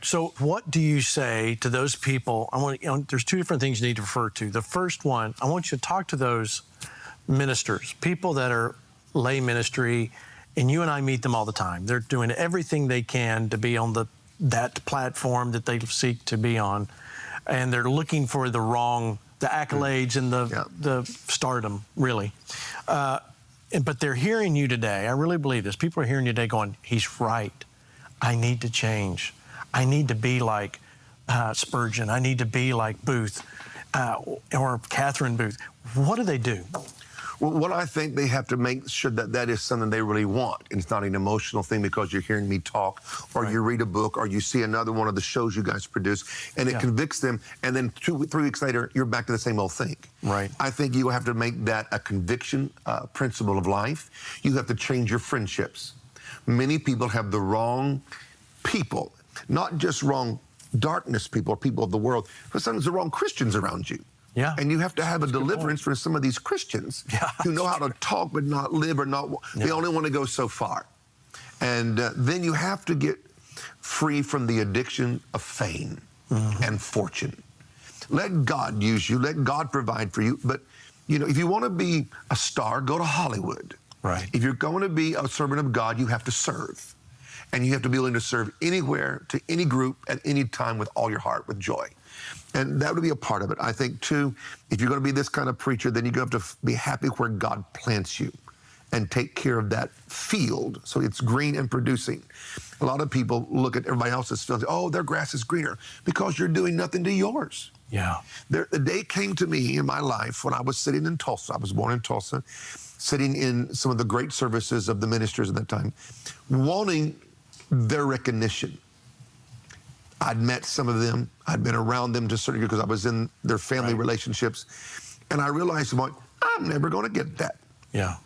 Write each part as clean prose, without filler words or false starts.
right. So what do you say to those people? There's two different things you need to refer to. The first one, I want you to talk to those ministers, people that are lay ministry, and you and I meet them all the time. They're doing everything they can to be on that platform that they seek to be on, and they're looking for the accolades and the stardom, really. But they're hearing you today. I really believe this. People are hearing you today going, he's right. I need to change. I need to be like Spurgeon. I need to be like Booth or Catherine Booth. What do they do? Well, what I think they have to make sure that is something they really want. And it's not an emotional thing because you're hearing me talk or you read a book or you see another one of the shows you guys produce and it convicts them. And then 2-3 weeks later, you're back to the same old thing. Right. I think you have to make that a conviction principle of life. You have to change your friendships. Many people have the wrong people, not just wrong darkness people or people of the world, but sometimes the wrong Christians around you. Yeah. And you have to have a deliverance for some of these Christians who know how to talk but not live or not. They only want to go so far. And then you have to get free from the addiction of fame and fortune. Let God use you. Let God provide for you. But, you know, if you want to be a star, go to Hollywood. Right. If you're going to be a servant of God, you have to serve. And you have to be willing to serve anywhere, to any group, at any time with all your heart, with joy. And that would be a part of it. I think, too, if you're going to be this kind of preacher, then you have to be happy where God plants you and take care of that field so it's green and producing. A lot of people look at everybody else's field and say, oh, their grass is greener, because you're doing nothing to yours. Yeah. The day came to me in my life when I was sitting in Tulsa. I was born in Tulsa, sitting in some of the great services of the ministers at that time, wanting their recognition. I'd met some of them. I'd been around them to a certain degree because I was in their family relationships. And I realized, I'm never going to get that. Yeah.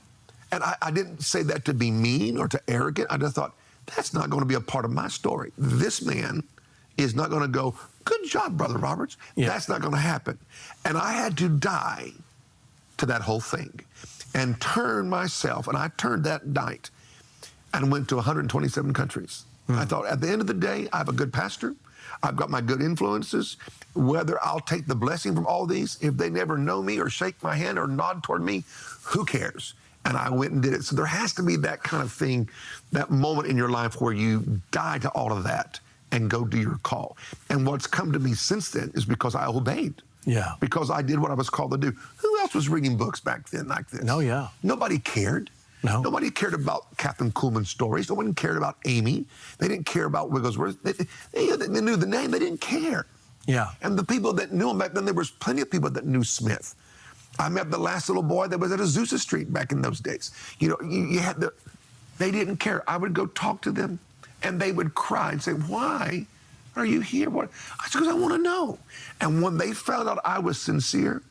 And I didn't say that to be mean or to arrogant. I just thought, that's not going to be a part of my story. This man is not going to go, good job, Brother Roberts. Yeah. That's not going to happen. And I had to die to that whole thing and turn myself. And I turned that night and went to 127 countries. I thought, at the end of the day, I have a good pastor. I've got my good influences. Whether I'll take the blessing from all these, if they never know me or shake my hand or nod toward me, who cares? And I went and did it. So there has to be that kind of thing, that moment in your life where you die to all of that and go do your call. And what's come to me since then is because I obeyed. Yeah. Because I did what I was called to do. Who else was reading books back then like this? No, yeah. Nobody cared. No. Nobody cared about Catherine Kuhlman's stories. No one cared about Amy. They didn't care about Wigglesworth. They knew the name. They didn't care. Yeah. And the people that knew him back then, there was plenty of people that knew Smith. I met the last little boy that was at Azusa Street back in those days. You know, you had they didn't care. I would go talk to them, and they would cry and say, why are you here? What? I said, because I want to know. And when they found out I was sincere,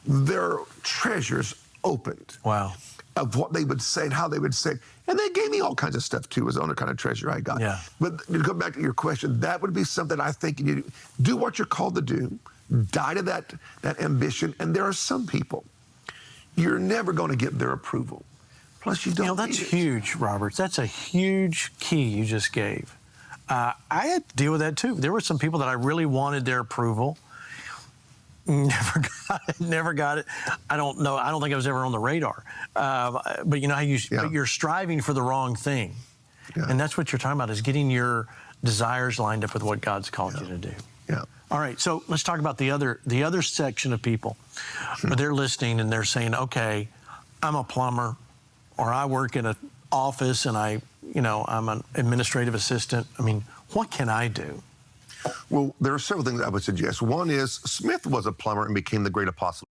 their treasures opened. Wow. Of what they would say and how they would say it. And they gave me all kinds of stuff, too, as the other kind of treasure I got. Yeah. But to go back to your question, that would be something I think you do what you're called to do, die to that ambition. And there are some people, you're never going to get their approval. Plus, you don't. You know, that's huge, Roberts. That's a huge key you just gave. I had to deal with that, too. There were some people that I really wanted their approval. Never got it. I don't know. I don't think I was ever on the radar. But you know how you're striving for the wrong thing. Yeah. And that's what you're talking about, is getting your desires lined up with what God's called you to do. Yeah. All right. So let's talk about the other section of people. They're listening and they're saying, okay, I'm a plumber, or I work in an office and I'm an administrative assistant. I mean, what can I do? Well, there are several things I would suggest. One is Smith was a plumber and became the great apostle.